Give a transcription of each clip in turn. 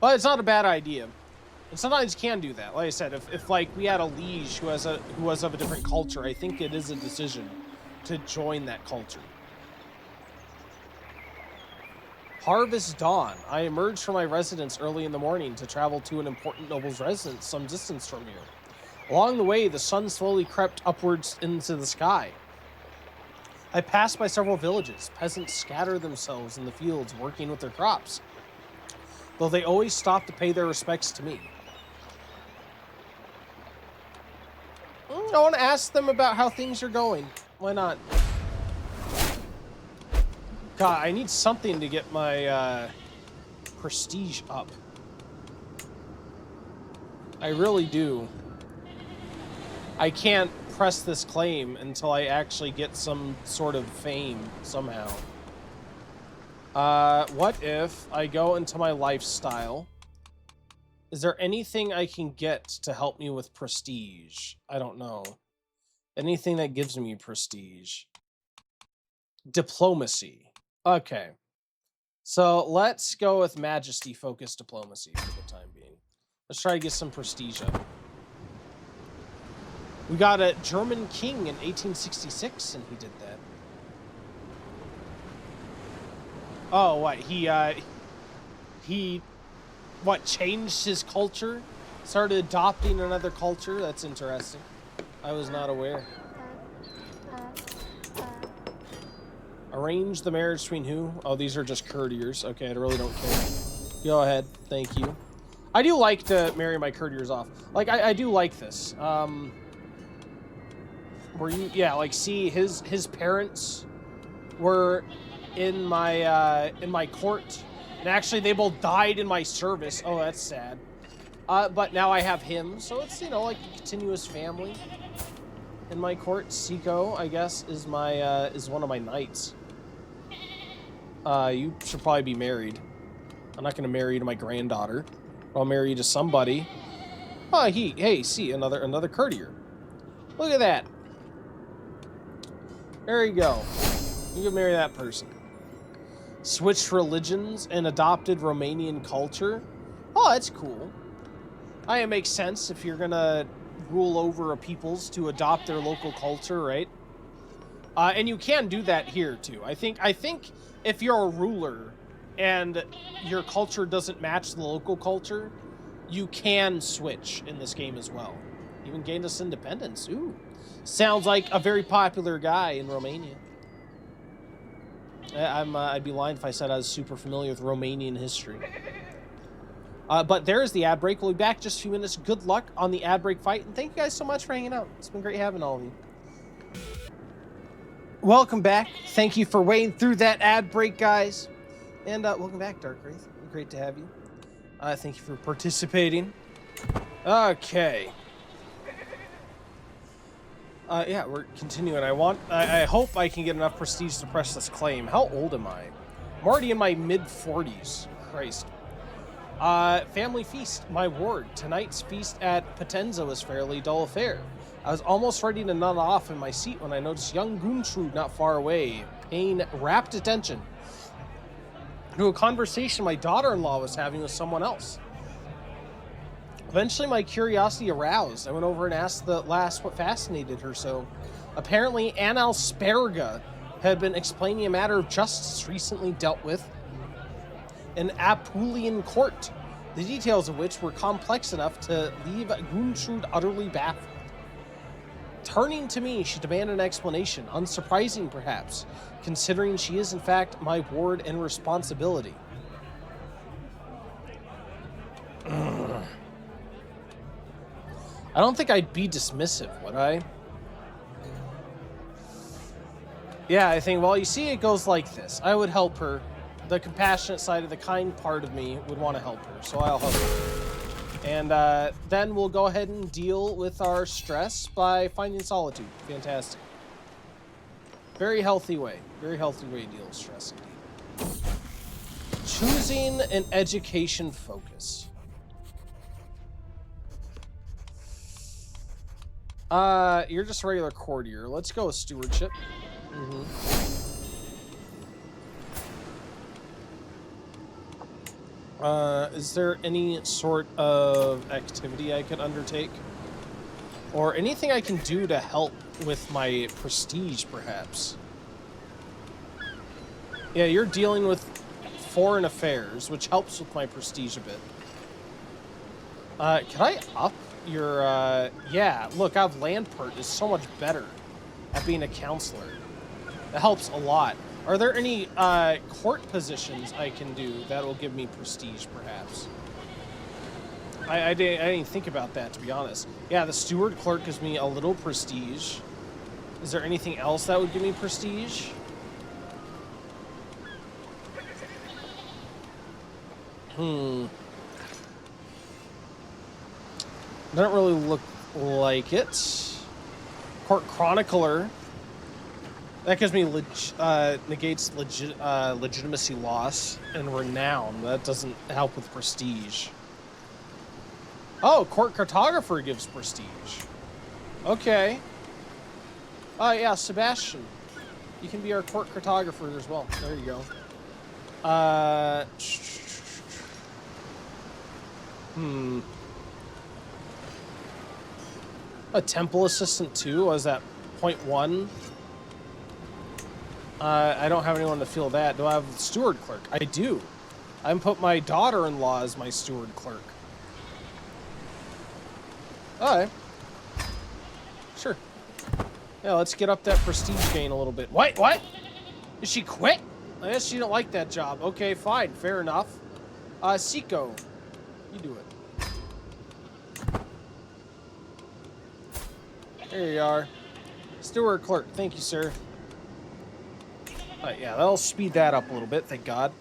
Well, it's not a bad idea. And sometimes you can do that. Like I said, if like we had a liege who was of a different culture, I think it is a decision to join that culture. Harvest dawn. I emerged from my residence early in the morning to travel to an important noble's residence some distance from here. Along the way, the sun slowly crept upwards into the sky. I passed by several villages. Peasants scatter themselves in the fields working with their crops, though they always stop to pay their respects to me. I want to ask them about how things are going. Why not? God, I need something to get my prestige up. I really do. I can't press this claim until I actually get some sort of fame somehow. What if I go into my lifestyle? Is there anything I can get to help me with prestige? I don't know. Anything that gives me prestige. Diplomacy. Okay. So let's go with majesty-focused diplomacy for the time being. Let's try to get some prestige up. We got a German king in 1866, and he did that. Oh, what? He what, changed his culture? Started adopting another culture? That's interesting. I was not aware. Arrange the marriage between who? Oh, these are just courtiers. Okay, I really don't care. Go ahead. Thank you. I do like to marry my courtiers off. Like, I do like this. Where you, yeah, like, see, his parents were in my court, and actually they both died in my service. Oh, that's sad. But now I have him, so it's, you know, like a continuous family in my court. Siko, I guess, is my is one of my knights. You should probably be married. I'm not gonna marry you to my granddaughter. I'll marry you to somebody. Oh, hey, see, another courtier. Look at that. There you go. You can marry that person. Switched religions and adopted Romanian culture. Oh, that's cool. It makes sense if you're gonna rule over a peoples to adopt their local culture, right? And you can do that here too. I think if you're a ruler and your culture doesn't match the local culture, you can switch in this game as well. Even gained us independence. Ooh. Sounds like a very popular guy in Romania. I'd be lying if I said I was super familiar with Romanian history. But there's the ad break. We'll be back in just a few minutes. Good luck on the ad break fight, and thank you guys so much for hanging out. It's been great having all of you. Welcome back. Thank you for waiting through that ad break, guys. And welcome back, Dark Wraith. Great to have you. Thank you for participating. Okay. Yeah, we're continuing. I hope I can get enough prestige to press this claim. How old am I? I'm already in my mid-40s. Christ. Family feast, my ward. Tonight's feast at Potenza was fairly dull affair. I was almost ready to nod off in my seat when I noticed young Guntrud not far away, paying rapt attention to a conversation my daughter-in-law was having with someone else. Eventually, my curiosity aroused. I went over and asked the lass what fascinated her so. Apparently, Analsperga had been explaining a matter of justice recently dealt with in Apulian court, the details of which were complex enough to leave Guntrud utterly baffled. Turning to me, she demanded an explanation, unsurprising perhaps, considering she is in fact my ward and responsibility. I don't think I'd be dismissive, would I? Yeah, I think, well, you see, it goes like this. I would help her. The compassionate side of the kind part of me would want to help her, so I'll help her. And then we'll go ahead and deal with our stress by finding solitude. Fantastic. Very healthy way. Very healthy way to deal with stress, indeed. Choosing an education focus. You're just a regular courtier. Let's go with stewardship. Is there any sort of activity I could undertake? Or anything I can do to help with my prestige, perhaps? Yeah, you're dealing with foreign affairs, which helps with my prestige a bit. Can I up your, yeah, look, I have Landpert is so much better at being a counselor. That helps a lot. Are there any, court positions I can do that will give me prestige, perhaps? I didn't think about that, to be honest. Yeah, the steward clerk gives me a little prestige. Is there anything else that would give me prestige? Doesn't really look like it. Court chronicler. That gives me negates legitimacy loss and renown. That doesn't help with prestige. Oh, court cartographer gives prestige. Okay. Oh yeah, Sebastian. You can be our court cartographer as well. There you go. A temple assistant too? Was that 0.1? I don't have anyone to fill that. Do I have the steward clerk? I do. I put my daughter-in-law as my steward clerk. Alright. Sure. Yeah, let's get up that prestige gain a little bit. What? Did she quit? I guess she didn't like that job. Okay, fine. Fair enough. Seiko. You do it. There you are. Steward clerk. Thank you, sir. Yeah, that'll speed that up a little bit, thank God.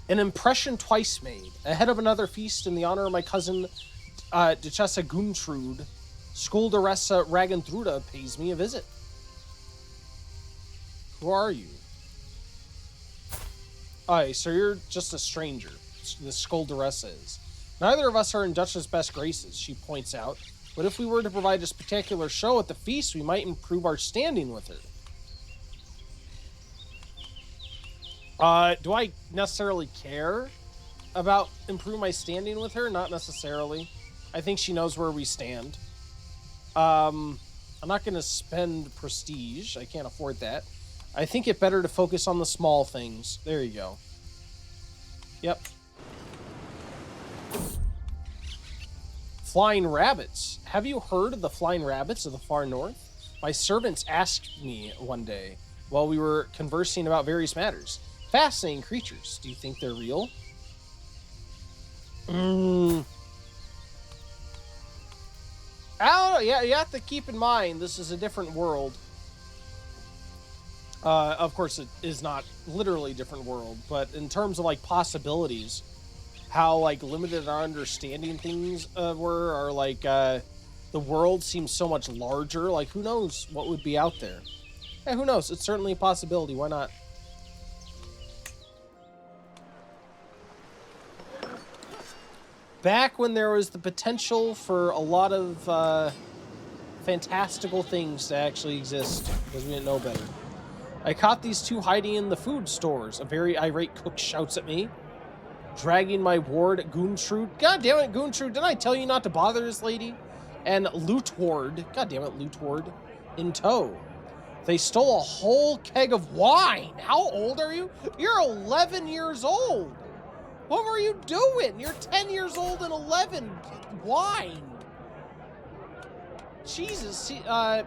An impression twice made. Ahead of another feast in the honor of my cousin, Duchessa Guntrude, Skulderessa Ragantruda pays me a visit. Who are you? So you're just a stranger. The Skulderessa is. Neither of us are in Duchess' best graces, she points out. But if we were to provide a spectacular show at the feast, we might improve our standing with her. Do I necessarily care about improving my standing with her? Not necessarily. I think she knows where we stand. I'm not going to spend prestige. I can't afford that. I think it better to focus on the small things. There you go. Yep. Flying rabbits. Have you heard of the flying rabbits of the far north? My servants asked me one day while we were conversing about various matters. Fascinating creatures. Do you think they're real? I don't know. Yeah, you have to keep in mind this is a different world. Of course, it is not literally a different world, but in terms of like possibilities, how like limited our understanding things were, or like the world seems so much larger. Like, who knows what would be out there? Yeah, who knows? It's certainly a possibility. Why not? Back when there was the potential for a lot of fantastical things to actually exist, because we didn't know better. I caught these two hiding in the food stores. A very irate cook shouts at me, dragging my ward, Guntrude. God damn it, Guntrude, didn't I tell you not to bother this lady? And Lutward, god damn it, Lutward, in tow. They stole a whole keg of wine. How old are you? You're 11 years old. What were you doing? You're 10 years old and 11. Wine. Jesus. Yeah,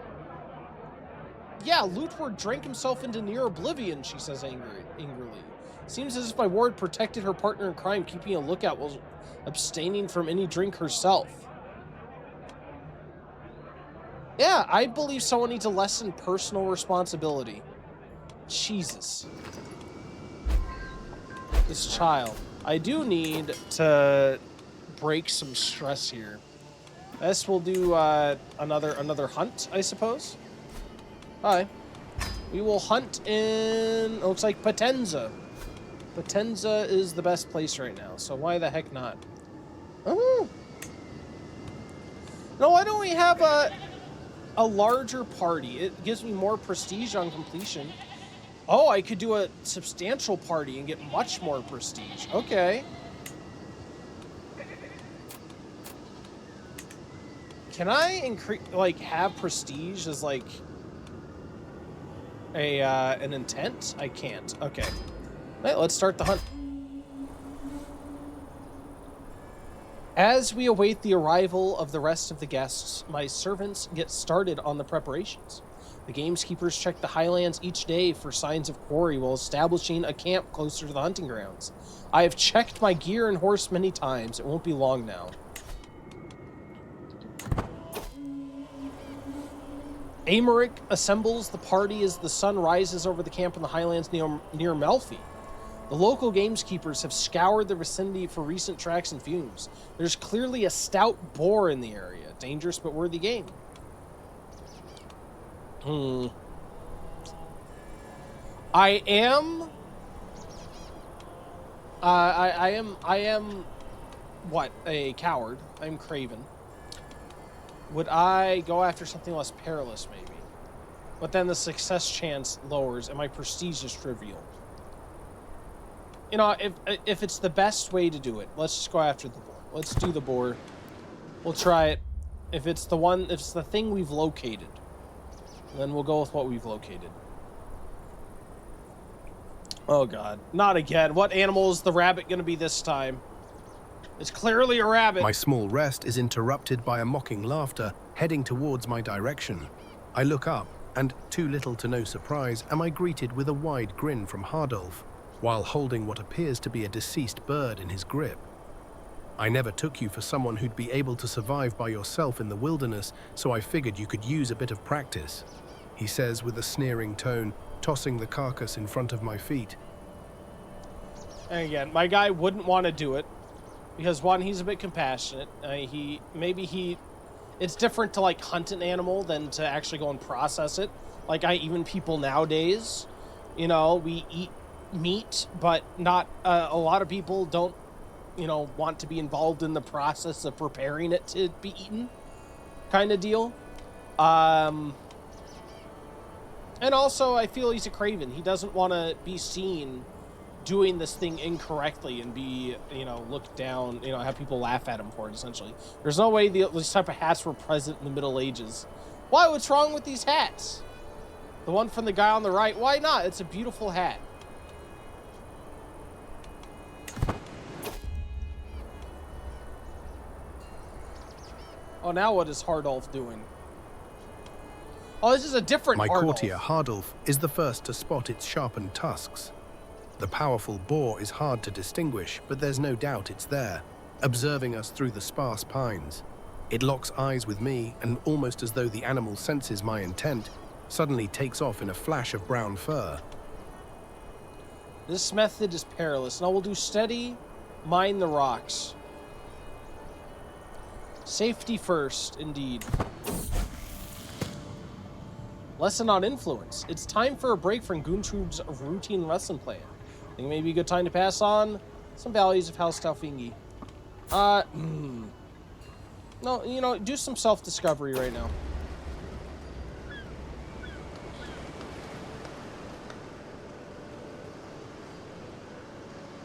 Lutward drank himself into near oblivion, she says angrily. Seems as if my ward protected her partner in crime, keeping a lookout while abstaining from any drink herself. Yeah, I believe someone needs to lessen personal responsibility. Jesus. This child. I do need to break some stress here. This will do another hunt, I suppose. Hi. We will hunt in, looks like Potenza. Potenza is the best place right now, so why the heck not? Oh. No, why don't we have a larger party? It gives me more prestige on completion. Oh, I could do a substantial party and get much more prestige. Okay. Can I increase, like, have prestige as, like, an intent? I can't. Okay. Right, let's start the hunt. As we await the arrival of the rest of the guests, my servants get started on the preparations. The gameskeepers check the highlands each day for signs of quarry while establishing a camp closer to the hunting grounds. I have checked my gear and horse many times. It won't be long now. Amaric assembles the party as the sun rises over the camp in the highlands near Melfi. The local gameskeepers have scoured the vicinity for recent tracks and fumes. There's clearly a stout boar in the area. Dangerous but worthy game. I am what? A coward. I'm craven. Would I go after something less perilous, maybe? But then the success chance lowers and my prestige is trivial. You know, if it's the best way to do it, let's just go after the boar. Let's do the boar. We'll try it. If it's the thing we've located, then we'll go with what we've located. Oh god, not again. What animal is the rabbit gonna be this time? It's clearly a rabbit. My small rest is interrupted by a mocking laughter heading towards my direction. I look up, and too little to no surprise, am I greeted with a wide grin from Hardolf, while holding what appears to be a deceased bird in his grip. I never took you for someone who'd be able to survive by yourself in the wilderness, so I figured you could use a bit of practice, he says with a sneering tone, tossing the carcass in front of my feet. And again, my guy wouldn't want to do it, because one, he's a bit compassionate. It's different to like hunt an animal than to actually go and process it. Like even people nowadays, you know, we eat meat, but not a lot of people don't, you know, want to be involved in the process of preparing it to be eaten, kind of deal. And also, I feel he's a craven. He doesn't want to be seen doing this thing incorrectly and be, you know, looked down, you know, have people laugh at him for it, essentially. There's no way these type of hats were present in the Middle Ages. Why? What's wrong with these hats? The one from the guy on the right, why not? It's a beautiful hat. Oh, now what is Hardolf doing? Oh, this is a different My Hardolf. courtier Hardolf is the first to spot its sharpened tusks. The powerful boar is hard to distinguish, but there's no doubt it's there, observing us through the sparse pines. It locks eyes with me, and almost as though the animal senses my intent, suddenly takes off in a flash of brown fur. This method is perilous. Now we'll do steady, mine the rocks. Safety first, indeed. Lesson on influence. It's time for a break from Guntrud's routine lesson plan. I think it may be a good time to pass on some values of House Talfingi. No, you know, do some self-discovery right now.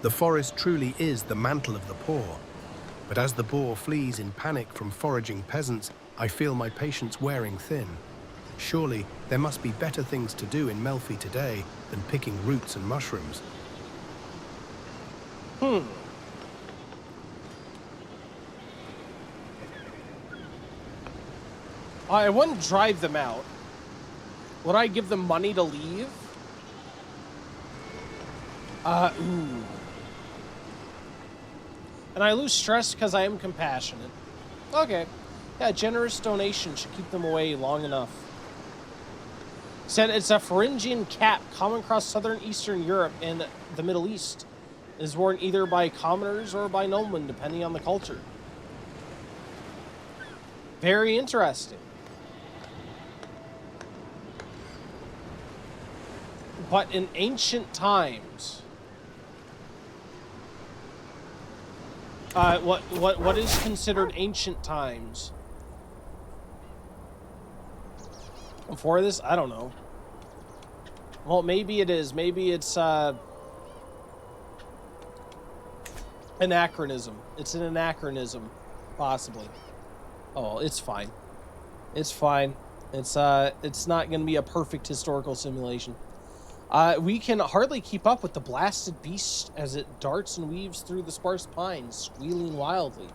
The forest truly is the mantle of the poor. But as the boar flees in panic from foraging peasants, I feel my patience wearing thin. Surely there must be better things to do in Melfi today than picking roots and mushrooms. I wouldn't drive them out. Would I give them money to leave? Ooh. And I lose stress because I am compassionate. Okay. Yeah, generous donation should keep them away long enough. Said it's a Pharyngean cap common across southern Eastern Europe and the Middle East. It is worn either by commoners or by noblemen, depending on the culture. Very interesting. But in ancient times, what is considered ancient times? Before this, I don't know. Well, maybe it is. Maybe it's anachronism. It's an anachronism, possibly. Oh, it's fine. It's fine. It's not going to be a perfect historical simulation. We can hardly keep up with the blasted beast as it darts and weaves through the sparse pines, squealing wildly.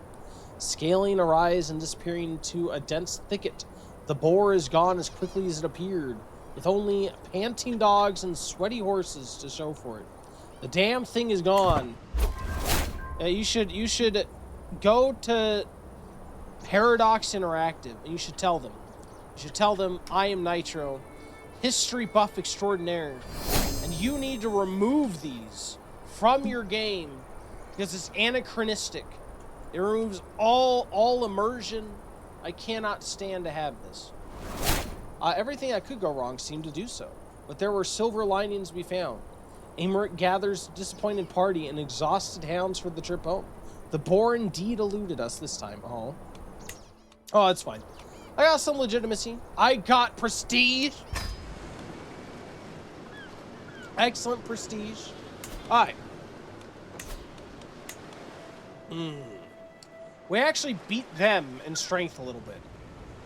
Scaling a rise and disappearing into a dense thicket, the boar is gone as quickly as it appeared, with only panting dogs and sweaty horses to show for it. The damn thing is gone. You should go to Paradox Interactive and you should tell them. You should tell them I am Nitro, history buff extraordinaire, and you need to remove these from your game because it's anachronistic. It removes all immersion. I cannot stand to have this. Everything that could go wrong seemed to do so, but there were silver linings to be found. Amrit gathers a disappointed party and exhausted hounds for the trip home. The boar indeed eluded us this time. Oh, that's fine. I got some legitimacy. I got prestige. Excellent prestige. All right. We actually beat them in strength a little bit.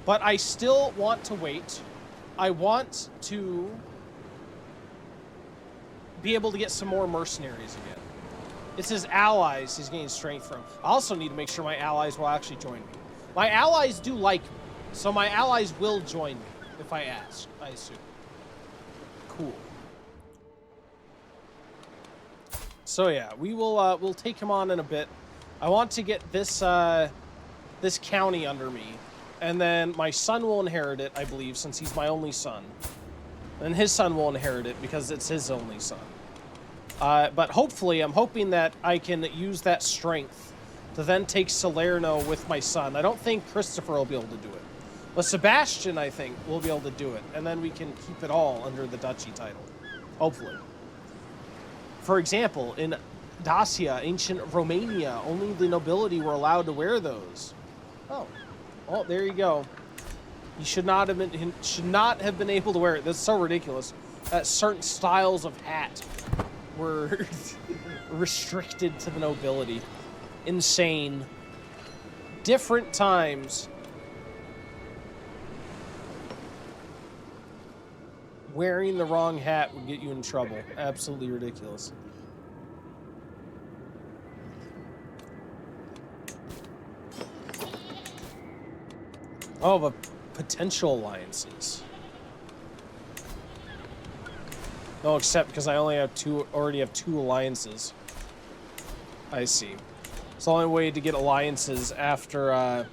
But I still want to wait. I want to be able to get some more mercenaries again. It's his allies he's getting strength from. I also need to make sure my allies will actually join me. My allies do like me, so my allies will join me if I ask, I assume. Cool. So yeah, we'll take him on in a bit. I want to get this this county under me, and then my son will inherit it, I believe, since he's my only son. And his son will inherit it because it's his only son. But hopefully, I'm hoping that I can use that strength to then take Salerno with my son. I don't think Christopher will be able to do it. But Sebastian, I think, will be able to do it. And then we can keep it all under the duchy title. Hopefully. For example, in Dacia, ancient Romania, only the nobility were allowed to wear those. Oh. Well, there you go. You should not have been able to wear it. That's so ridiculous. That certain styles of hat were restricted to the nobility. Insane. Different times. Wearing the wrong hat would get you in trouble. Absolutely ridiculous. Oh, but potential alliances. No, except because I only have already have two alliances. I see. It's the only way to get alliances after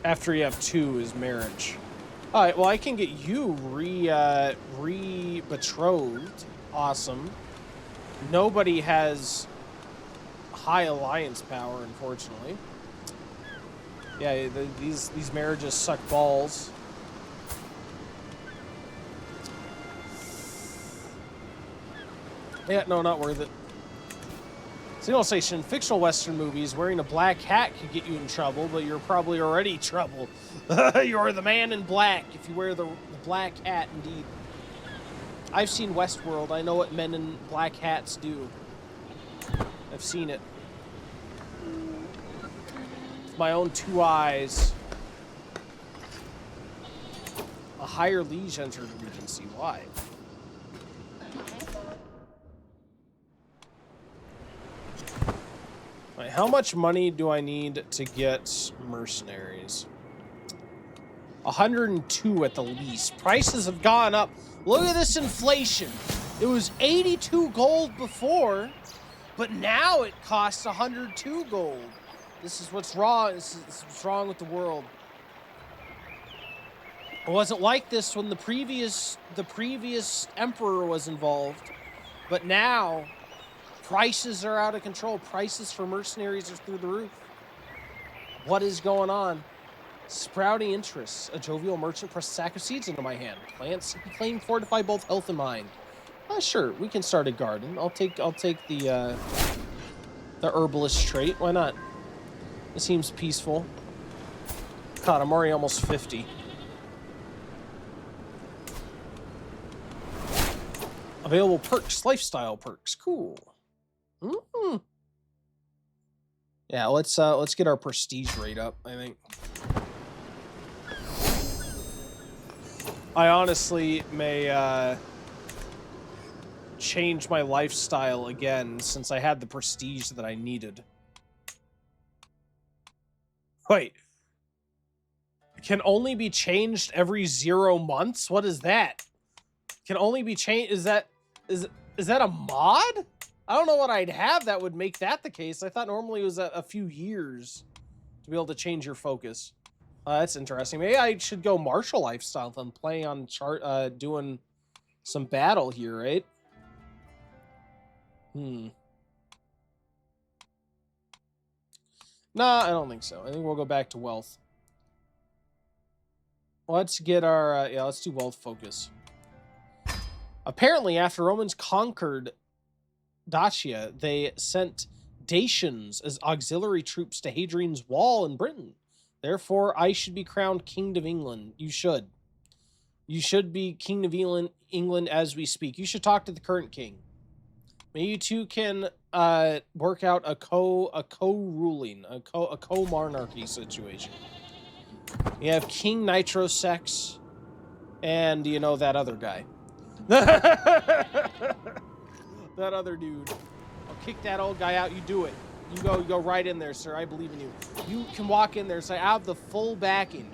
you have two is marriage. All right, well, I can get you re-betrothed. Awesome. Nobody has high alliance power, unfortunately. Yeah, these marriages suck balls. Yeah, no, not worth it. Signal Station, fictional Western movies, wearing a black hat could get you in trouble, but you're probably already in trouble. You're the man in black if you wear the black hat, indeed. I've seen Westworld. I know what men in black hats do. I've seen it. With my own two eyes. A higher liege entered Regency. Why? Right, how much money do I need to get mercenaries? 102 at the least. Prices have gone up. Look at this inflation. It was 82 gold before, but now it costs 102 gold. This is what's wrong. This is what's wrong with the world. It wasn't like this when the previous emperor was involved, but now prices are out of control. Prices for mercenaries are through the roof. What is going on? Sprouting interests. A jovial merchant pressed a sack of seeds into my hand. Plants claim fortify both health and mind. Sure, we can start a garden. I'll take the herbalist trait. Why not? It seems peaceful. God, I'm already almost 50. Available perks, lifestyle perks. Cool. Mm. Yeah, let's get our prestige rate up, I think. I honestly may change my lifestyle again since I had the prestige that I needed. Wait. Can only be changed every 0 months? What is that? Can only be changed. Is that a mod? I don't know what I'd have that would make that the case. I thought normally it was a few years to be able to change your focus. That's interesting. Maybe I should go martial lifestyle and play on doing some battle here, right? Nah, I don't think so. I think we'll go back to wealth. Let's get our let's do wealth focus. Apparently, after Romans conquered Dacia, they sent Dacians as auxiliary troops to Hadrian's Wall in Britain. Therefore, I should be crowned King of England. You should. You should be King of England as we speak. You should talk to the current king. Maybe you two can work out a co-ruling, a co-monarchy situation. You have King Nitrosex and, you know, that other guy. That other dude. I'll kick that old guy out. You do it. You go right in there, sir. I believe in you. You can walk in there and say, I have the full backing.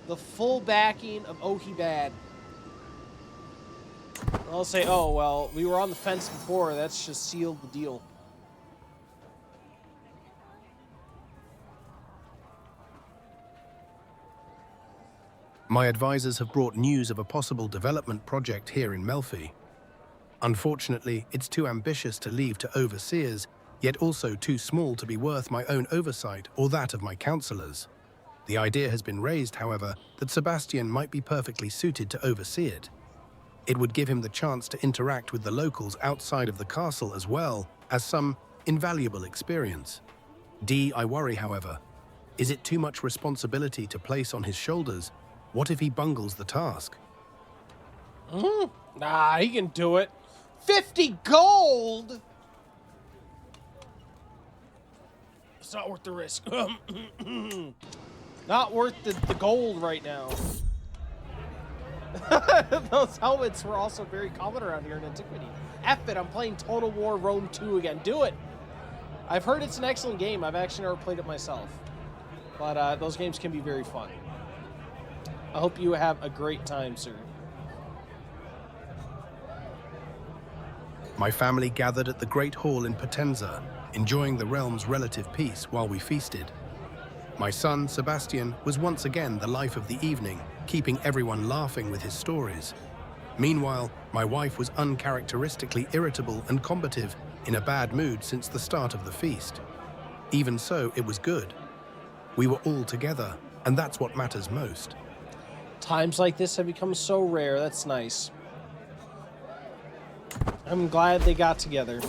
The full backing of Ohibad. I'll say, oh, well, we were on the fence before. That's just sealed the deal. My advisors have brought news of a possible development project here in Melfi. Unfortunately, it's too ambitious to leave to overseers, yet also too small to be worth my own oversight or that of my counselors. The idea has been raised, however, that Sebastian might be perfectly suited to oversee it. It would give him the chance to interact with the locals outside of the castle as well as some invaluable experience. I worry, however. Is it too much responsibility to place on his shoulders? What if he bungles the task? Nah, he can do it. 50 gold? It's not worth the risk. Not worth the gold right now. Those helmets were also very common around here in antiquity. F it, I'm playing Total War Rome 2 again. Do it! I've heard it's an excellent game. I've actually never played it myself. But those games can be very fun. I hope you have a great time, sir. My family gathered at the Great Hall in Potenza, enjoying the realm's relative peace while we feasted. My son, Sebastian, was once again the life of the evening, keeping everyone laughing with his stories. Meanwhile, my wife was uncharacteristically irritable and combative, in a bad mood since the start of the feast. Even so, it was good. We were all together, and that's what matters most. Times like this have become so rare. That's nice. I'm glad they got together.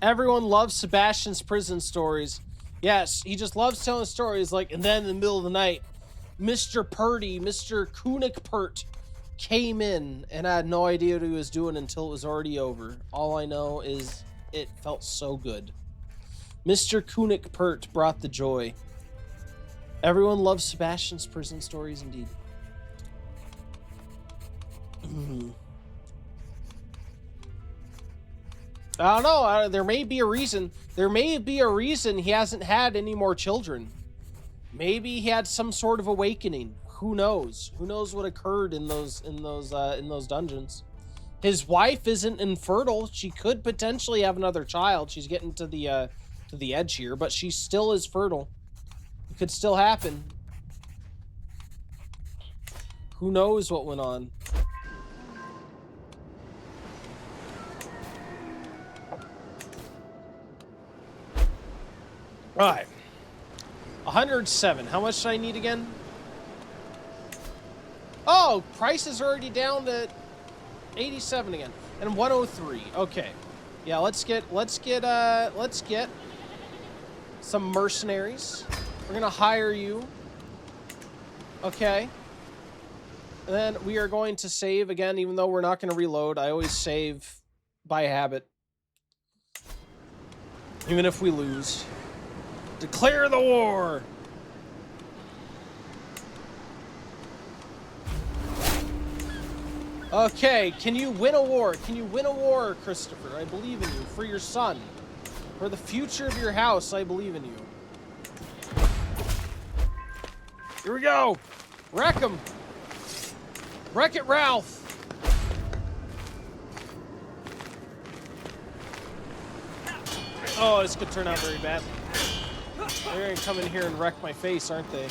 Everyone loves Sebastian's prison stories. Yes, he just loves telling stories like, and then in the middle of the night, Mr. Purdy, Mr. Kunigpert came in, and I had no idea what he was doing until it was already over. All I know is it felt so good. Mr. Kunigpert brought the joy. Everyone loves Sebastian's prison stories indeed. I don't know. There may be a reason. There may be a reason he hasn't had any more children. Maybe he had some sort of awakening. Who knows? Who knows what occurred in those dungeons? His wife isn't infertile. She could potentially have another child. She's getting to the edge here, but she still is fertile. It could still happen. Who knows what went on? All right. 107. How much do I need again? Oh, price is already down to 87 again. And 103. Okay. Yeah, let's get some mercenaries. We're gonna hire you. Okay. And then we are going to save again, even though we're not going to reload. I always save by habit. Even if we lose. Declare the war! Okay, can you win a war? Can you win a war, Christopher? I believe in you. For your son. For the future of your house, I believe in you. Here we go! Wreck him! Wreck-It Ralph! Oh, this could turn out very badly. They're gonna come in here and wreck my face, aren't they?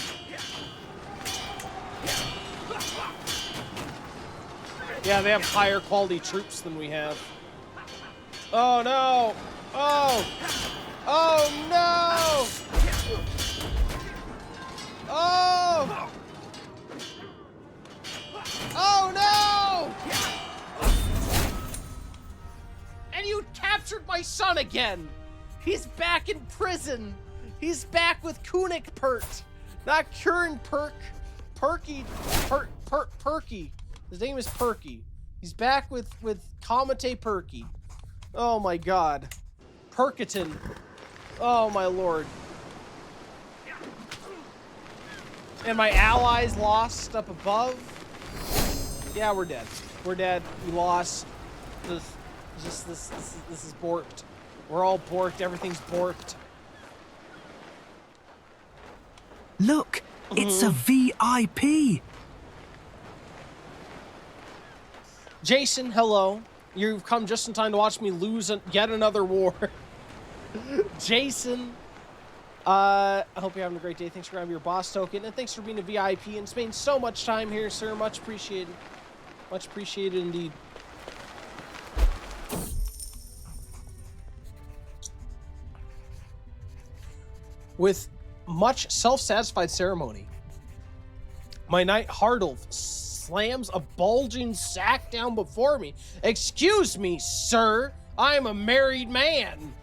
Yeah, they have higher quality troops than we have. Oh no! Oh! Oh no! Oh! Oh no! And you captured my son again! He's back in prison! He's back with Kunik Pert! Not Kern Perk. Perky. Perky. His name is Perky. He's back with Kamate Perky. Oh my god. Perkiton. Oh my lord. And my allies lost up above. Yeah, we're dead. We're dead. We lost. This is borked. We're all borked. Everything's borked. Look, it's a VIP. Jason, hello. You've come just in time to watch me lose yet another war. Jason, I hope you're having a great day. Thanks for grabbing your boss token, and thanks for being a VIP and spending so much time here, sir. Much appreciated. Much appreciated indeed. With much self-satisfied ceremony, my knight Hardulf slams a bulging sack down before me. Excuse me, sir. I am a married man.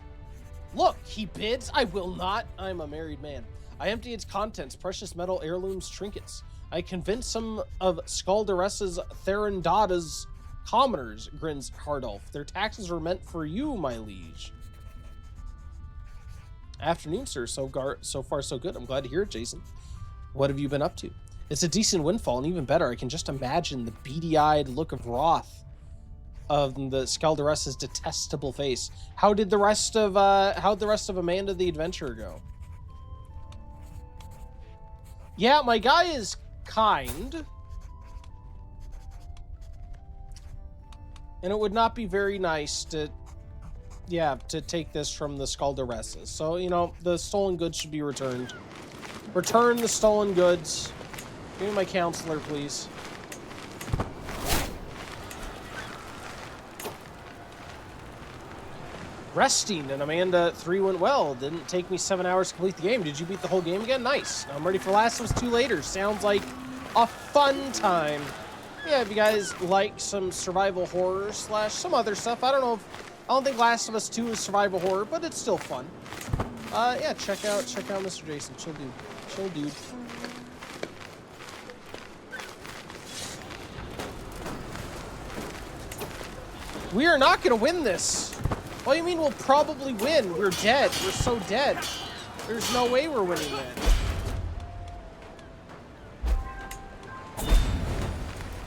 Look, he bids. I will not. I am a married man. I empty its contents, precious metal, heirlooms, trinkets. I convince some of Skaldaressa's Therandada's commoners, grins Hardulf. Their taxes were meant for you, my liege. Afternoon, sir. So far, so good. I'm glad to hear it, Jason. What have you been up to? It's a decent windfall, and even better, I can just imagine the beady-eyed look of wrath of the Skaldaressa's detestable face. How'd the rest of Amanda the Adventurer go? Yeah, my guy is kind. And it would not be very nice to take this from the Skaldaressas. So, you know, the stolen goods should be returned. Return the stolen goods. Give me my counselor, please. Resting and Amanda 3 went well. Didn't take me 7 hours to complete the game. Did you beat the whole game again? Nice. Now I'm ready for Last of Us 2 later. Sounds like a fun time. Yeah, if you guys like some survival horror / some other stuff. I don't think Last of Us 2 is survival horror, but it's still fun. Yeah, check out Mr. Jason. Chill dude. We are not gonna win this. What do you mean we'll probably win? We're dead. We're so dead. There's no way we're winning that.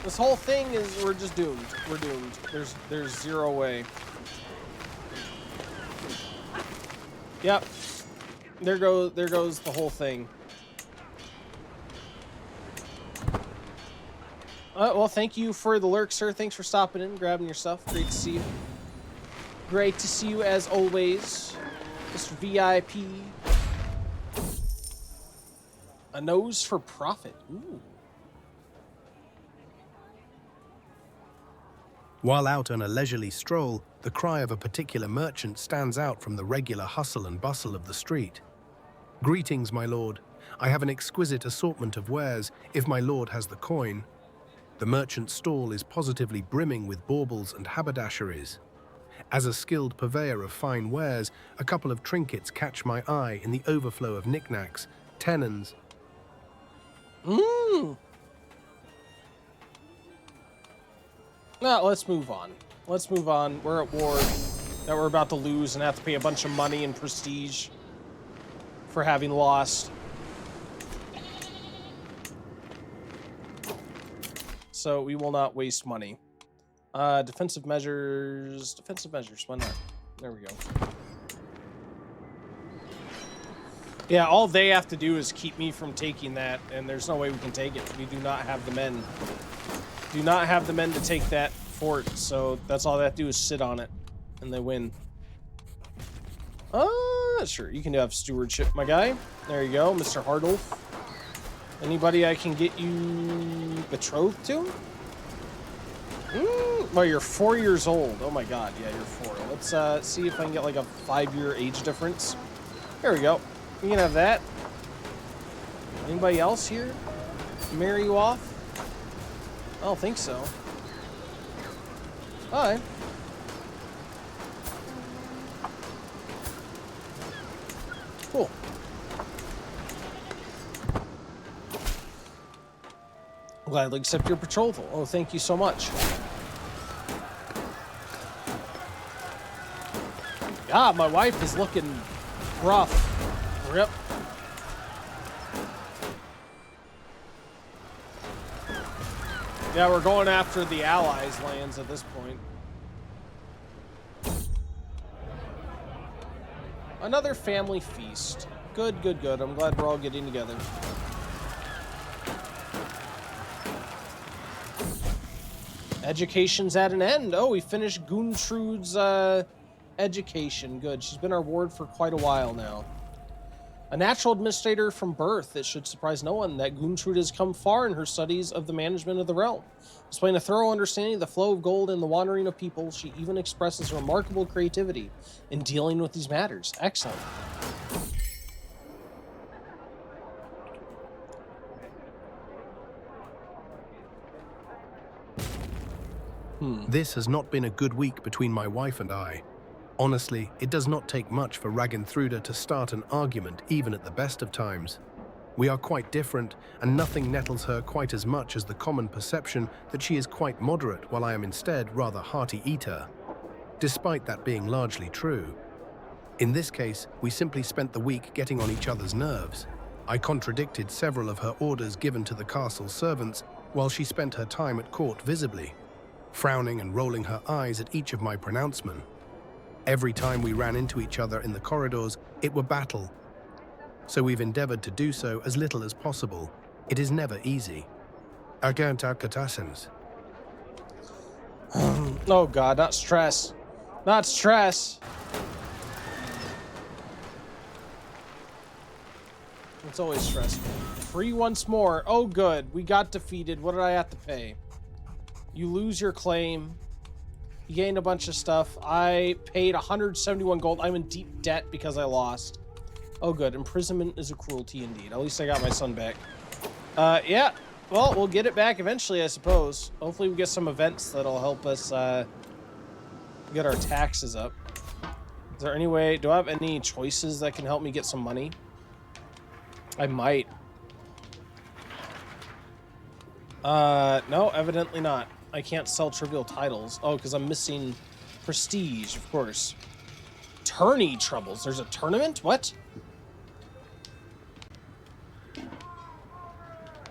This whole thing is, we're just doomed. We're doomed. There's zero way. Yep. There goes the whole thing. Well, thank you for the lurk, sir. Thanks for stopping in, grabbing your stuff. Great to see you. Great to see you as always, Mr. VIP. A nose for profit. Ooh. While out on a leisurely stroll, the cry of a particular merchant stands out from the regular hustle and bustle of the street. Greetings, my lord. I have an exquisite assortment of wares, if my lord has the coin. The merchant's stall is positively brimming with baubles and haberdasheries. As a skilled purveyor of fine wares, a couple of trinkets catch my eye in the overflow of knickknacks, tenons. No, let's move on. Let's move on. We're at war that we're about to lose and have to pay a bunch of money and prestige for having lost. So we will not waste money. Defensive measures. Defensive measures. Why not? There we go. Yeah, all they have to do is keep me from taking that, and there's no way we can take it. We do not have the men. Do not have the men to take that fort, so that's all they have to do is sit on it, and they win. Sure, you can have stewardship, my guy. There you go, Mr. Hardolf. Anybody I can get you betrothed to? Well, you're 4 years old. Oh my god, yeah, you're 4. Let's see if I can get like a 5-year age difference. There we go. You can have that. Anybody else here? Marry you off? I don't think so. Alright. Cool. Gladly accept your betrothal. Oh, thank you so much. God, my wife is looking rough. Rip. Yeah, we're going after the Allies' lands at this point. Another family feast. Good, good, good. I'm glad we're all getting together. Education's at an end. Oh, we finished Guntrude's education. Good. She's been our ward for quite a while now. A natural administrator from birth, it should surprise no one that Guntrude has come far in her studies of the management of the realm. Displaying a thorough understanding of the flow of gold and the wandering of people, she even expresses remarkable creativity in dealing with these matters. Excellent. This has not been a good week between my wife and I. Honestly, it does not take much for Ragentruda to start an argument even at the best of times. We are quite different, and nothing nettles her quite as much as the common perception that she is quite moderate while I am instead rather hearty eater. Despite that being largely true. In this case, we simply spent the week getting on each other's nerves. I contradicted several of her orders given to the castle servants while she spent her time at court visibly, frowning and rolling her eyes at each of my pronouncements. Every time we ran into each other in the corridors, it were battle. So we've endeavored to do so as little as possible. It is never easy. Oh god, not stress. Not stress. It's always stressful. Free once more. Oh good, we got defeated. What did I have to pay? You lose your claim. You gained a bunch of stuff. I paid 171 gold. I'm in deep debt because I lost. Oh, good. Imprisonment is a cruelty indeed. At least I got my son back. Yeah. Well, we'll get it back eventually, I suppose. Hopefully we get some events that'll help us get our taxes up. Is there any way... Do I have any choices that can help me get some money? I might. No, evidently not. I can't sell trivial titles. Oh, because I'm missing prestige, of course. Tourney troubles. There's a tournament? What?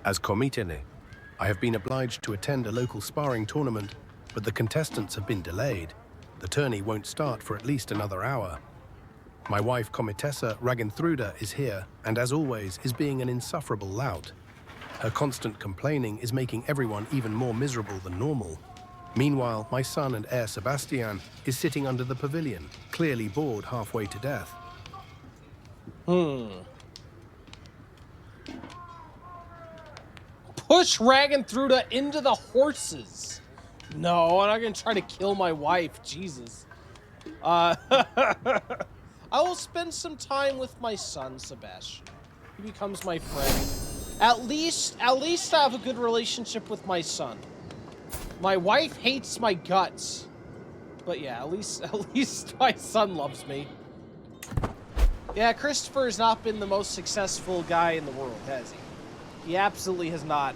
As Komitene, I have been obliged to attend a local sparring tournament, but the contestants have been delayed. The tourney won't start for at least another hour. My wife, Comitessa Ragentruda, is here, and as always, is being an insufferable lout. Her constant complaining is making everyone even more miserable than normal. Meanwhile, my son and heir Sebastian is sitting under the pavilion, clearly bored halfway to death. Push Ragentruda into the horses. No, I'm not gonna try to kill my wife. Jesus. I will spend some time with my son, Sebastian. He becomes my friend. At least I have a good relationship with my son. My wife hates my guts. But yeah, at least my son loves me. Yeah, Christopher has not been the most successful guy in the world, has he? He absolutely has not.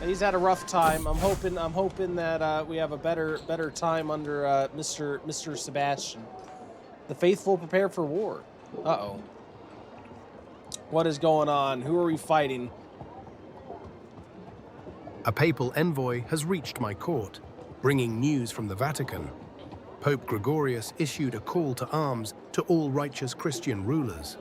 He's had a rough time. I'm hoping that we have a better time under Mr. Sebastian. The faithful prepare for war. Uh-oh. What is going on? Who are we fighting? A papal envoy has reached my court, bringing news from the Vatican. Pope Gregorius issued a call to arms to all righteous Christian rulers.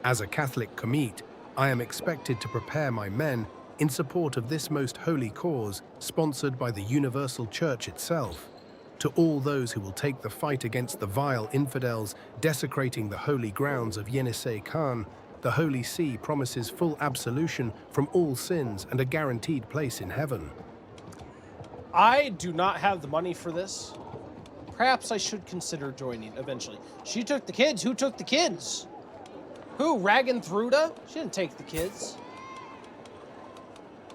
As a Catholic commit, I am expected to prepare my men in support of this most holy cause sponsored by the Universal Church itself. To all those who will take the fight against the vile infidels desecrating the holy grounds of Yenisei Khan, the Holy See promises full absolution from all sins and a guaranteed place in heaven. I do not have the money for this. Perhaps I should consider joining eventually. She took the kids. Who took the kids? Who? Raganthruda? She didn't take the kids.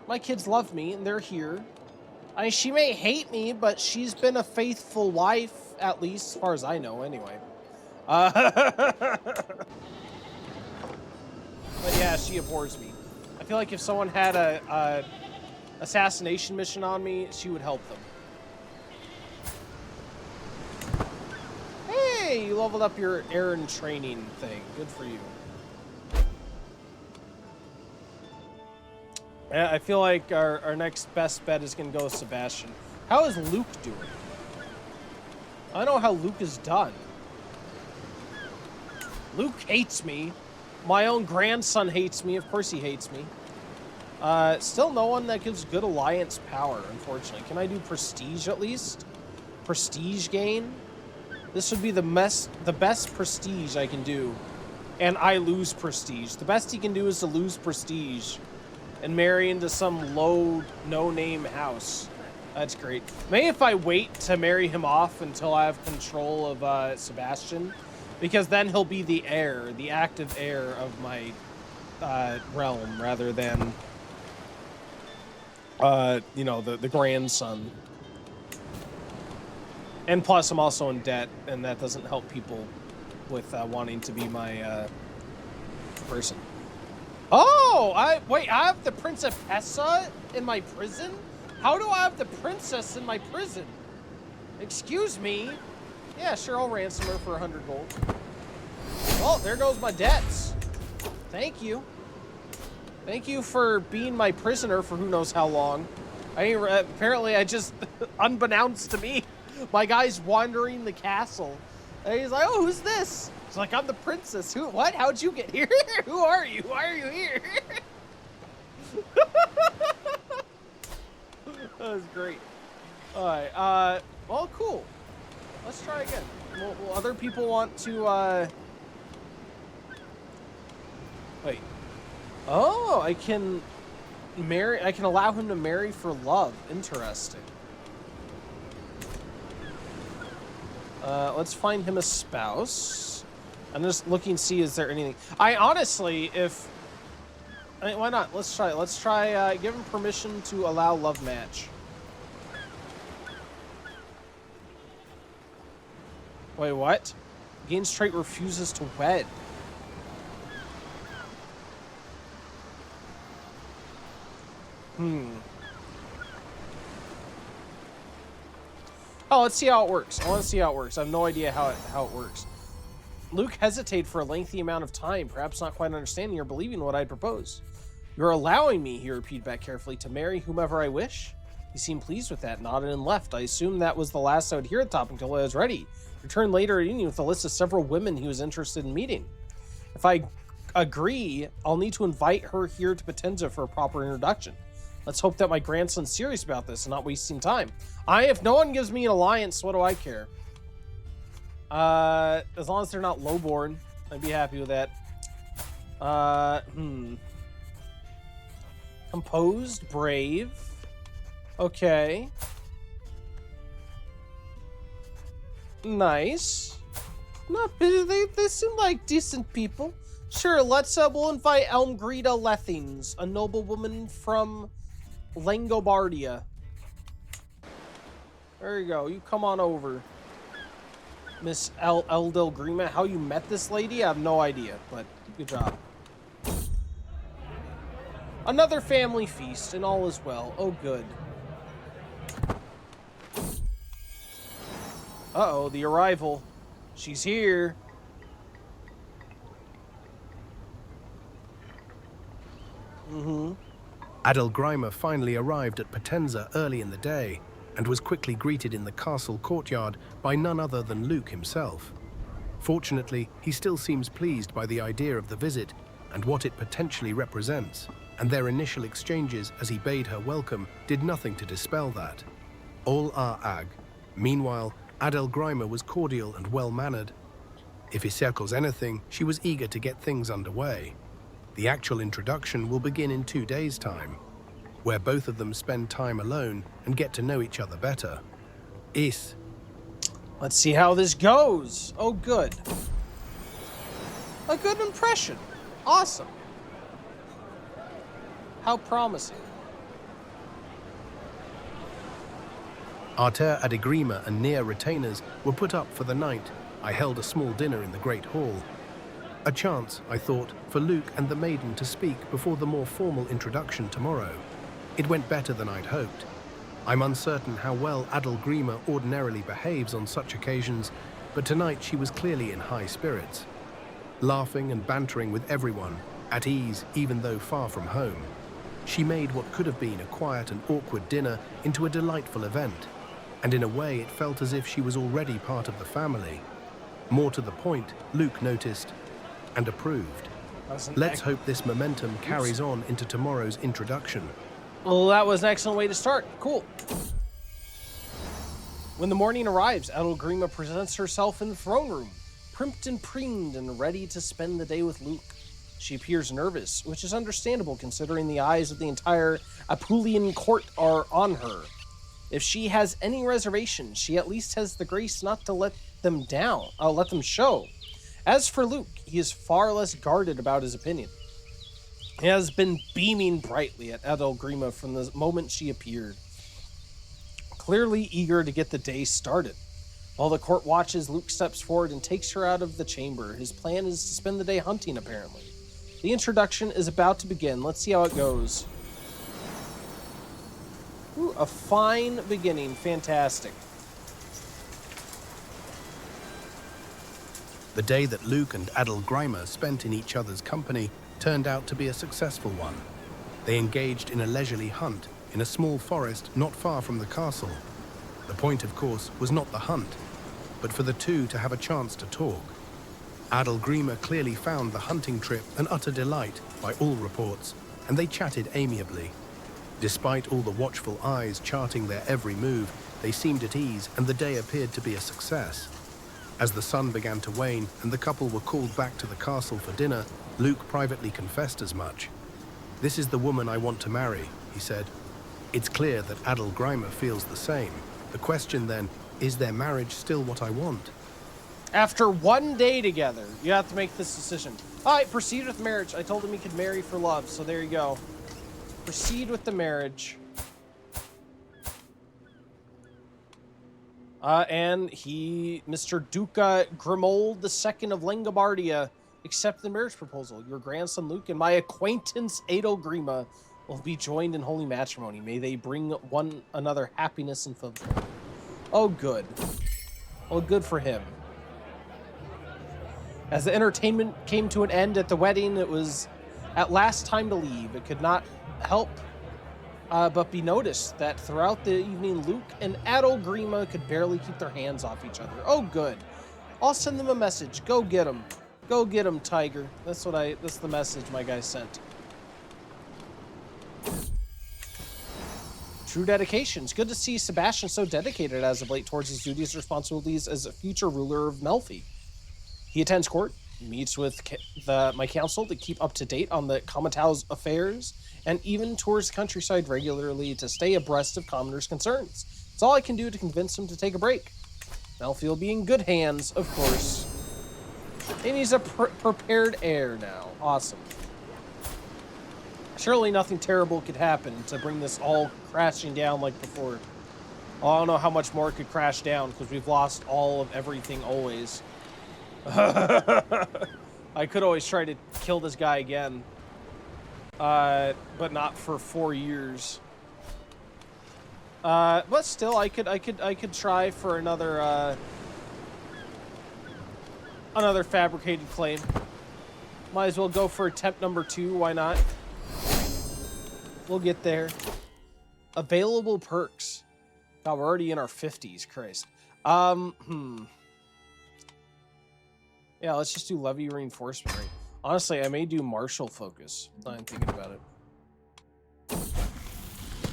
My kids love me, and they're here. I mean, she may hate me, but she's been a faithful wife, at least, as far as I know, anyway. But yeah, she abhors me. I feel like if someone had a assassination mission on me, she would help them. Hey, you leveled up your Aaron training thing. Good for you. Yeah, I feel like our next best bet is going to go with Sebastian. How is Luke doing? I don't know how Luke is done. Luke hates me. My own grandson hates me. Of course he hates me. Still no one that gives good alliance power, unfortunately. Can I do prestige at least? Prestige gain? This would be the best prestige I can do. And I lose prestige. The best he can do is to lose prestige and marry into some low, no-name house. That's great. Maybe if I wait to marry him off until I have control of Sebastian, because then he'll be the heir, the active heir of my realm, rather than, you know, the grandson. And plus, I'm also in debt, and that doesn't help people with wanting to be my person. Oh, I have the Princess Pessa in my prison? How do I have the princess in my prison? Excuse me? Yeah, sure, I'll ransom her for 100 gold. Well, there goes my debts. Thank you. Thank you for being my prisoner for who knows how long. Apparently, I just, unbeknownst to me, my guy's wandering the castle. And he's like, oh, who's this? It's like, I'm the princess. Who? What? How'd you get here? Who are you? Why are you here? That was great. All right. Well, cool. Let's try again. Will other people want to, wait. Oh, I can allow him to marry for love. Interesting. Let's find him a spouse. I'm just looking to see, is there anything. I honestly, why not? Let's try it. Let's try, give him permission to allow love match. Wait, what? Gains trait refuses to wed. Oh, let's see how it works. I want to see how it works. I have no idea how it works. Luke hesitated for a lengthy amount of time, perhaps not quite understanding or believing what I'd proposed. You're allowing me, he repeated back carefully, to marry whomever I wish? He seemed pleased with that, nodded and left. I assumed that was the last I would hear at the topic until I was ready. Returned later at evening with a list of several women he was interested in meeting. If I agree, I'll need to invite her here to Potenza for a proper introduction. Let's hope that my grandson's serious about this and not wasting time. If no one gives me an alliance, what do I care? As long as they're not lowborn, I'd be happy with that. Composed, brave. Okay. Nice. Not busy. They seem like decent people. Sure, we'll invite Elmgrida Lethings, a noblewoman from Langobardia. There you go. You come on over, Miss Eldel Grima. How you met this lady, I have no idea, but good job. Another family feast, and all is well. Oh, good. Uh-oh, the arrival. She's here. Adelgrimer finally arrived at Potenza early in the day and was quickly greeted in the castle courtyard by none other than Luke himself. Fortunately, he still seems pleased by the idea of the visit and what it potentially represents, and their initial exchanges as he bade her welcome did nothing to dispel that. All are ag. Meanwhile, Adelgrimer was cordial and well-mannered. If he circles anything, she was eager to get things underway. The actual introduction will begin in 2 days' time, where both of them spend time alone and get to know each other better. Let's see how this goes. Oh, good. A good impression. Awesome. How promising. Arter Adegrima and near retainers were put up for the night. I held a small dinner in the Great Hall. A chance, I thought, for Luke and the maiden to speak before the more formal introduction tomorrow. It went better than I'd hoped. I'm uncertain how well Adelgrimer ordinarily behaves on such occasions, but tonight she was clearly in high spirits. Laughing and bantering with everyone, at ease even though far from home. She made what could have been a quiet and awkward dinner into a delightful event, and in a way it felt as if she was already part of the family. More to the point, Luke noticed and approved. Let's hope this momentum carries on into tomorrow's introduction. Well, that was an excellent way to start. Cool. When the morning arrives, Adelgriма presents herself in the throne room, primped and preened and ready to spend the day with Luke. She appears nervous, which is understandable considering the eyes of the entire Apulian court are on her. If she has any reservations, she at least has the grace not to let them show. As for Luke, he is far less guarded about his opinion. He has been beaming brightly at Adelgrima from the moment she appeared, clearly eager to get the day started. While the court watches, Luke steps forward and takes her out of the chamber. His plan is to spend the day hunting, apparently. The introduction is about to begin. Let's see how it goes. Ooh, a fine beginning. Fantastic. The day that Luke and Adelgrimer spent in each other's company turned out to be a successful one. They engaged in a leisurely hunt in a small forest not far from the castle. The point, of course, was not the hunt, but for the two to have a chance to talk. Adelgrimer clearly found the hunting trip an utter delight by all reports, and they chatted amiably. Despite all the watchful eyes charting their every move, they seemed at ease and the day appeared to be a success. As the sun began to wane and the couple were called back to the castle for dinner, Luke privately confessed as much. "This is the woman I want to marry," he said. It's clear that Adelgrimer feels the same. The question then, is their marriage still what I want? After 1 day together, you have to make this decision. All right, proceed with marriage. I told him he could marry for love, so there you go. Proceed with the marriage. And Mr. Duca Grimold II of Langobardia, accepted the marriage proposal. Your grandson Luke and my acquaintance Adelgrimer will be joined in holy matrimony. May they bring one another happiness and fulfillment. Oh, good. Oh, good for him. As the entertainment came to an end at the wedding, it was at last time to leave. It could not help but be noticed that throughout the evening, Luke and Adelgrimer could barely keep their hands off each other. Oh, good. I'll send them a message. Go get him. Go get him, Tiger. That's the message my guy sent. True dedication. It's good to see Sebastian so dedicated as of late towards his duties and responsibilities as a future ruler of Melfi. He attends court, meets with my council to keep up to date on the Comitau's affairs, and even tours the countryside regularly to stay abreast of commoners' concerns. It's all I can do to convince him to take a break. Melfi will be in good hands, of course. And he's a prepared heir now. Awesome. Surely nothing terrible could happen to bring this all crashing down like before. Oh, I don't know how much more it could crash down because we've lost all of everything always. I could always try to kill this guy again. but not for 4 years. But still, I could try for another fabricated claim. Might as well go for attempt number 2. Why not? We'll get there. Available perks. God, we're already in our 50s. Christ. Yeah, let's just do levy reinforcement rate. Honestly, I may do martial focus. I'm thinking about it.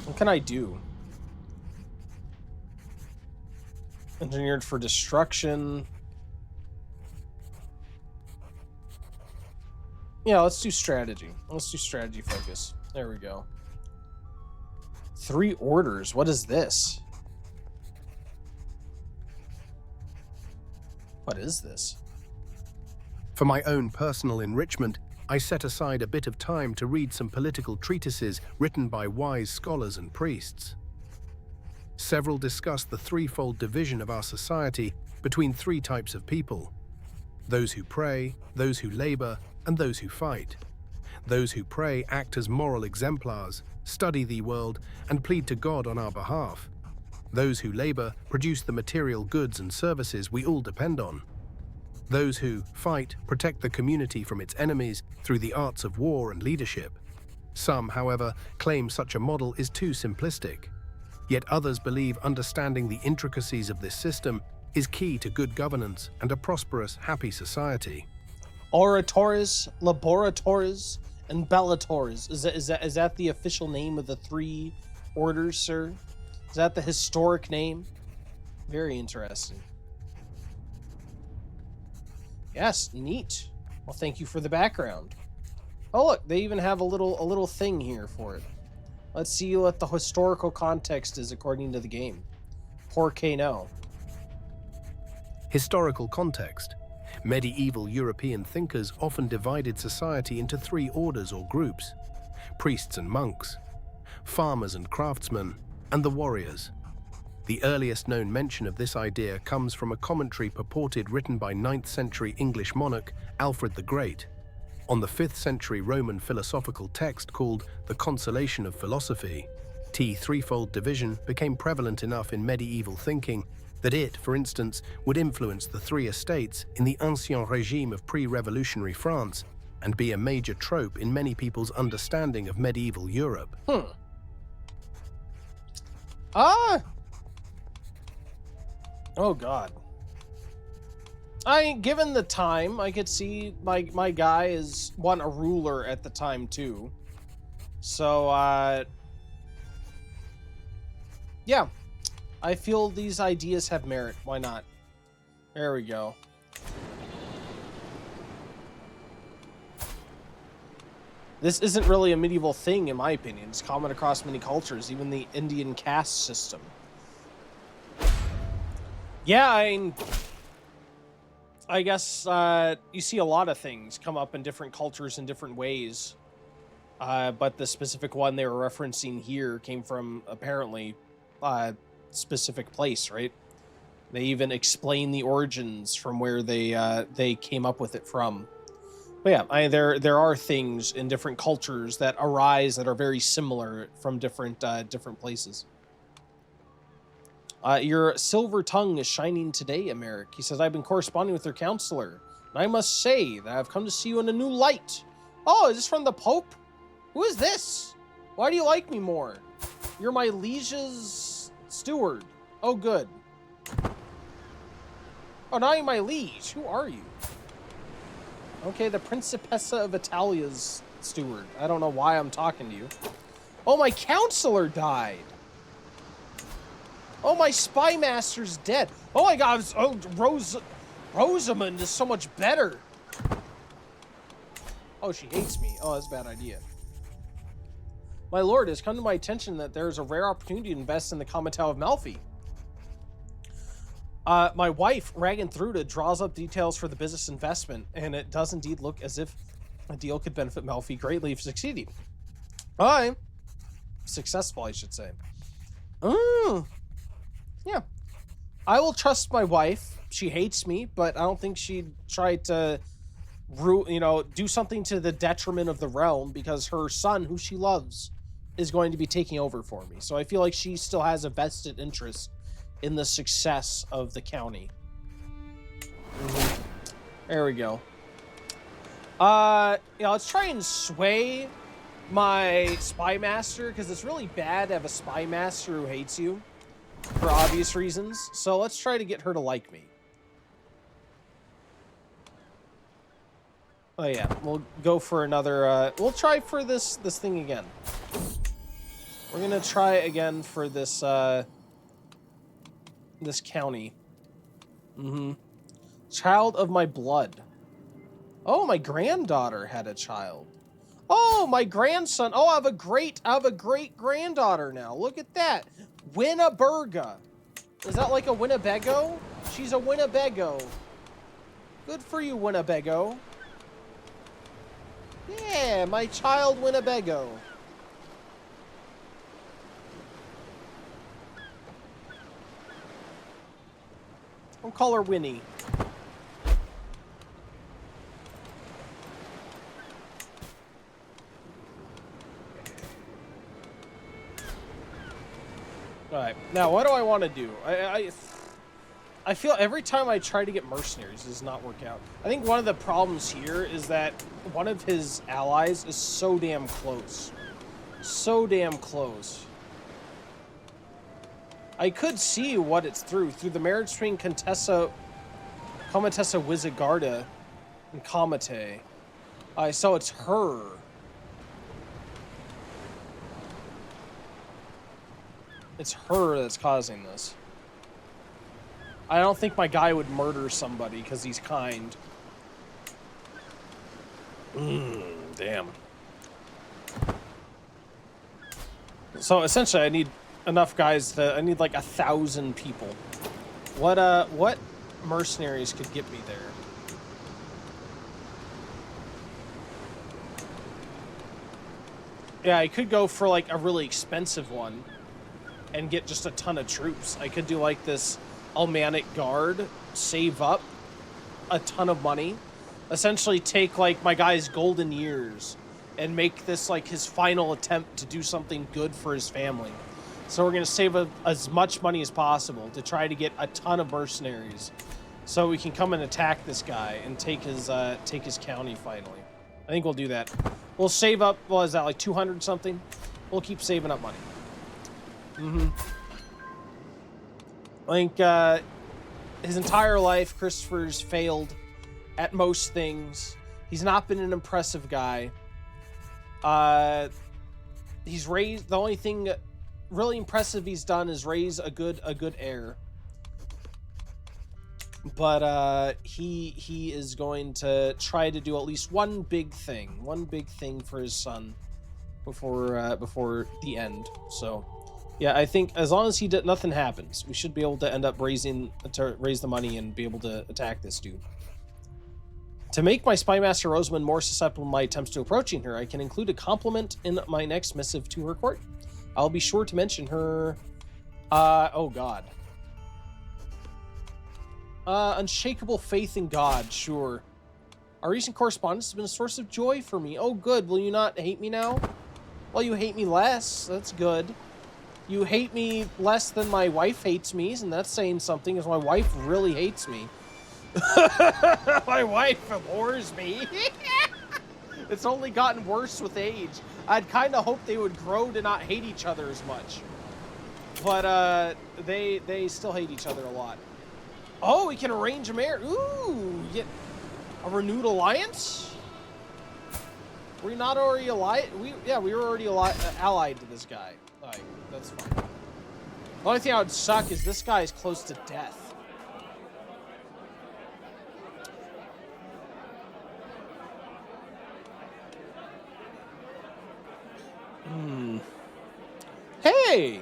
What can I do? Engineered for destruction. Yeah, let's do strategy. Let's do strategy focus. There we go. 3 orders. What is this? What is this? For my own personal enrichment, I set aside a bit of time to read some political treatises written by wise scholars and priests. Several discuss the threefold division of our society between 3 types of people: those who pray, those who labor, and those who fight. Those who pray act as moral exemplars, study the world, and plead to God on our behalf. Those who labor produce the material goods and services we all depend on. Those who fight protect the community from its enemies through the arts of war and leadership. Some, however, claim such a model is too simplistic. Yet others believe understanding the intricacies of this system is key to good governance and a prosperous, happy society. Oratores, laboratores, and bellatores. Is that the official name of the 3 orders, sir? Is that the historic name? Very interesting. Yes, neat. Well, thank you for the background. Oh, look, they even have a little thing here for it. Let's see what the historical context is according to the game. Por qué no? Historical context. Medieval European thinkers often divided society into 3 orders or groups: priests and monks, farmers and craftsmen, and the warriors. The earliest known mention of this idea comes from a commentary purported written by 9th century English monarch Alfred the Great on the 5th century Roman philosophical text called The Consolation of Philosophy. Threefold division became prevalent enough in medieval thinking that it, for instance, would influence the 3 estates in the Ancien Régime of pre-revolutionary France and be a major trope in many people's understanding of medieval Europe. Oh God. Given the time, I could see my guy is a ruler at the time too. So yeah. I feel these ideas have merit. Why not? There we go. This isn't really a medieval thing, in my opinion. It's common across many cultures, even the Indian caste system. Yeah, I guess you see a lot of things come up in different cultures in different ways. But the specific one they were referencing here came from, apparently, specific place, right? They even explain the origins from where they came up with it from. But yeah, there are things in different cultures that arise that are very similar from different places. Your silver tongue is shining today, Emeric. He says, I've been corresponding with your counselor, and I must say that I've come to see you in a new light. Oh, is this from the Pope? Who is this? Why do you like me more? You're my liege's steward. Oh, good. Oh, now you're my liege. Who are you? Okay, the Principessa of Italia's steward. I don't know why I'm talking to you. Oh, my counselor died. Oh, my spy master's dead. Oh my God! Oh, Rosamund is so much better. Oh, she hates me. Oh, that's a bad idea. My lord, it has come to my attention that there is a rare opportunity to invest in the Comital of Malfi. My wife, Ragantruda, draws up details for the business investment, and it does indeed look as if a deal could benefit Malfi greatly if succeeding. Successful, I should say. Yeah. I will trust my wife. She hates me, but I don't think she'd try to do something to the detriment of the realm because her son, who she loves, is going to be taking over for me. So I feel like she still has a vested interest in the success of the county. There we go. Let's try and sway my spy master, because it's really bad to have a spy master who hates you for obvious reasons. So let's try to get her to like me. Oh yeah, we'll go for another, we'll try for this thing again. We're gonna try again for this, this county. Child of my blood. Oh, my granddaughter had a child. Oh, my grandson. Oh, I have a great granddaughter now. Look at that. Winneberga. Is that like a Winnebago? She's a Winnebago. Good for you, Winnebago. Yeah, my child Winnebago. I'll call her Winnie. Alright, now what do I want to do? I feel every time I try to get mercenaries, it does not work out. I think one of the problems here is that one of his allies is so damn close. So damn close. I could see what it's through the marriage between Contessa Wizarda and Comite. So it's her. It's her that's causing this. I don't think my guy would murder somebody because he's kind. Damn. So essentially I need enough guys I need like 1,000 people. What mercenaries could get me there? Yeah, I could go for like a really expensive one and get just a ton of troops. I could do like this Almanic Guard, save up a ton of money, essentially take like my guy's golden years and make this like his final attempt to do something good for his family. So we're going to save as much money as possible to try to get a ton of mercenaries so we can come and attack this guy and take his county finally. I think we'll do that. We'll save up, what is that, like 200 something? We'll keep saving up money. I think his entire life, Christopher's failed at most things. He's not been an impressive guy. He's raised, the only thing really impressive he's done is raise a good heir. But he is going to try to do at least one big thing for his son before the end. So yeah, I think as long as nothing happens, we should be able to end up raise the money and be able to attack this dude. To make my spy master Rosamund more susceptible to my attempts to approaching her, I can include a compliment in my next missive to her court. I'll be sure to mention her. Oh God. Unshakable faith in God. Sure. Our recent correspondence has been a source of joy for me. Oh, good. Will you not hate me now? Well, you hate me less. That's good. You hate me less than my wife hates me, and that's saying something, because my wife really hates me. My wife abhors me. It's only gotten worse with age. I'd kind of hoped they would grow to not hate each other as much. But they still hate each other a lot. Oh, we can arrange a marriage. Ooh, get a renewed alliance? Were we not already allied? We were already allied to this guy. Like, that's fine. The only thing that would suck is this guy is close to death. Hey!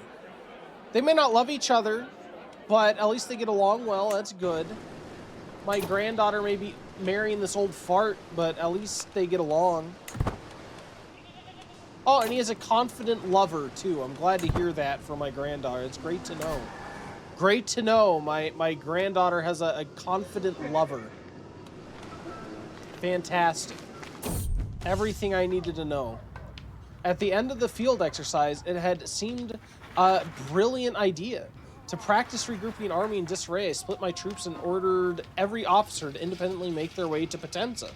They may not love each other, but at least they get along well. That's good. My granddaughter may be marrying this old fart, but at least they get along. Oh, and he has a confident lover, too. I'm glad to hear that for my granddaughter. It's great to know. Great to know my granddaughter has a confident lover. Fantastic. Everything I needed to know. At the end of the field exercise, it had seemed a brilliant idea. To practice regrouping an army in disarray, I split my troops and ordered every officer to independently make their way to Potenza.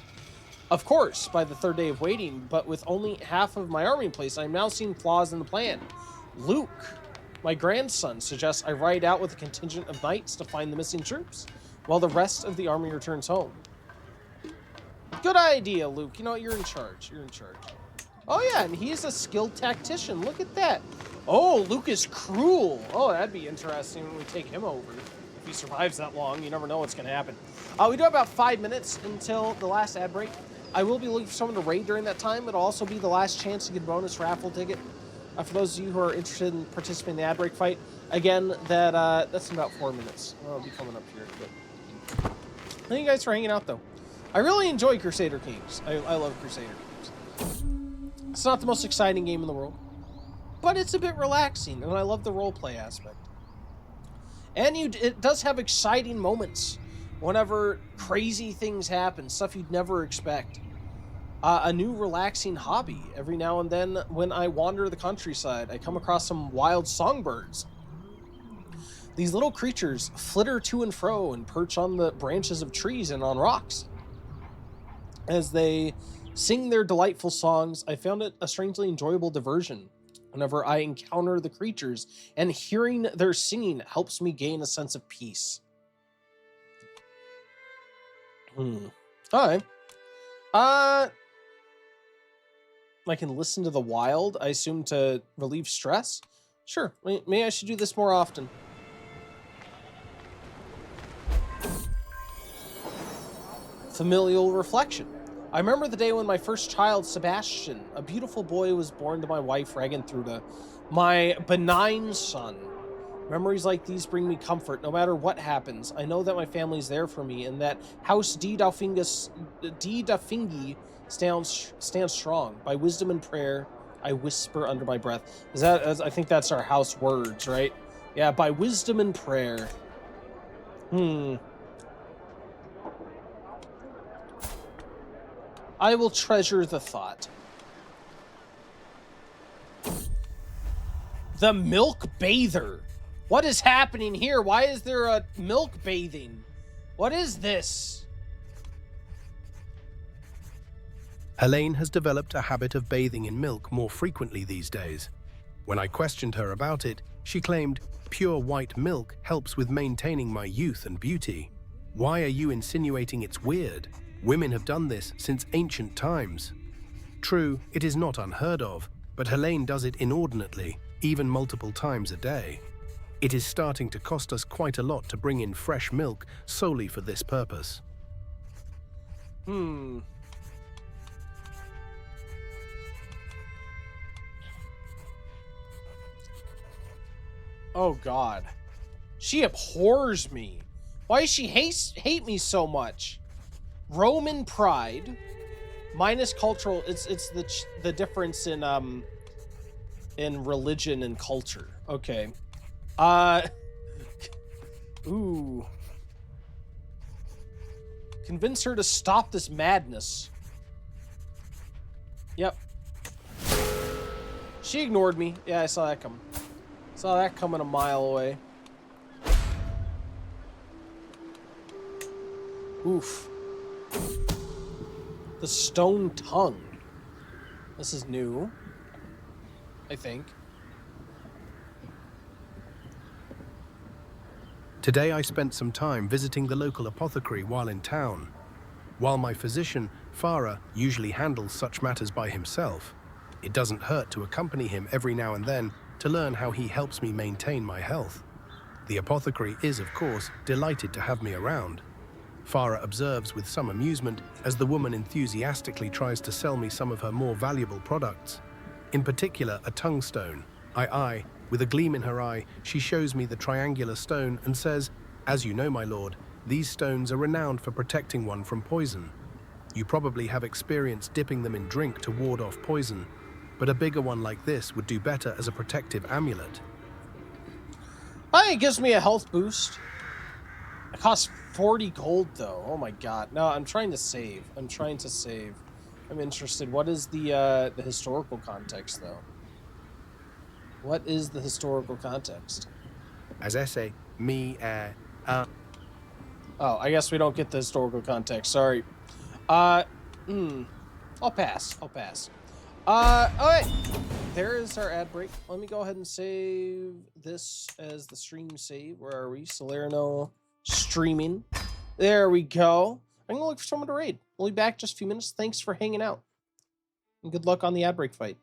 Of course, by the third day of waiting, but with only half of my army in place, I am now seeing flaws in the plan. Luke, my grandson, suggests I ride out with a contingent of knights to find the missing troops, while the rest of the army returns home. Good idea, Luke. You know what? You're in charge. You're in charge. Oh, yeah, and he's a skilled tactician. Look at that. Oh, Luke is cruel. Oh, that'd be interesting when we take him over. If he survives that long, you never know what's going to happen. We do have about 5 minutes until the last ad break. I will be looking for someone to raid during that time. It'll also be the last chance to get a bonus raffle ticket. For those of you who are interested in participating in the ad break fight, again, that's in about 4 minutes. I'll be coming up here. But thank you guys for hanging out, though. I really enjoy Crusader Kings. I love Crusader Kings. It's not the most exciting game in the world, but it's a bit relaxing, and I love the roleplay aspect. And it does have exciting moments whenever crazy things happen, stuff you'd never expect. A new relaxing hobby. Every now and then, when I wander the countryside, I come across some wild songbirds. These little creatures flitter to and fro and perch on the branches of trees and on rocks. As they sing their delightful songs, I found it a strangely enjoyable diversion. Whenever I encounter the creatures, and hearing their singing helps me gain a sense of peace. Alright. I can listen to the wild, I assume, to relieve stress? Sure, maybe I should do this more often. Familial reflection. I remember the day when my first child, Sebastian, a beautiful boy, was born to my wife, Regenthruda, my benign son. Memories like these bring me comfort, no matter what happens. I know that my family's there for me, and that House D. Dafingi stands strong. By wisdom and prayer, I whisper under my breath. I think that's our house words, right? Yeah, by wisdom and prayer. I will treasure the thought. The milk bather. What is happening here? Why is there a milk bathing? What is this? Helene has developed a habit of bathing in milk more frequently these days. When I questioned her about it, she claimed pure white milk helps with maintaining my youth and beauty. Why are you insinuating it's weird? Women have done this since ancient times. True, it is not unheard of, but Helene does it inordinately, even multiple times a day. It is starting to cost us quite a lot to bring in fresh milk solely for this purpose. Oh God. She abhors me. Why does she hate me so much? Roman pride minus cultural. It's the difference in religion and culture. Okay. Ooh. Convince her to stop this madness. Yep. She ignored me. Yeah, I saw that coming. Saw that coming a mile away. Oof. The stone tongue. This is new, I think. Today I spent some time visiting the local apothecary while in town. While my physician, Farah, usually handles such matters by himself, it doesn't hurt to accompany him every now and then to learn how he helps me maintain my health. The apothecary is, of course, delighted to have me around. Farah observes with some amusement as the woman enthusiastically tries to sell me some of her more valuable products. In particular, a tongue stone. With a gleam in her eye, she shows me the triangular stone and says, "As you know, my lord, these stones are renowned for protecting one from poison. You probably have experience dipping them in drink to ward off poison, but a bigger one like this would do better as a protective amulet." It gives me a health boost. It costs 40 gold, though. Oh my god. No, I'm trying to save. I'm trying to save. I'm interested. What is the historical context, though? What is the historical context? As essay, me, Oh, I guess we don't get the historical context. Sorry. I'll pass. I'll pass. Alright. There is our ad break. Let me go ahead and save this as the stream save. Where are we? Salerno streaming. There we go. I'm gonna look for someone to raid. We'll be back just a few minutes. Thanks for hanging out. And good luck on the ad break fight.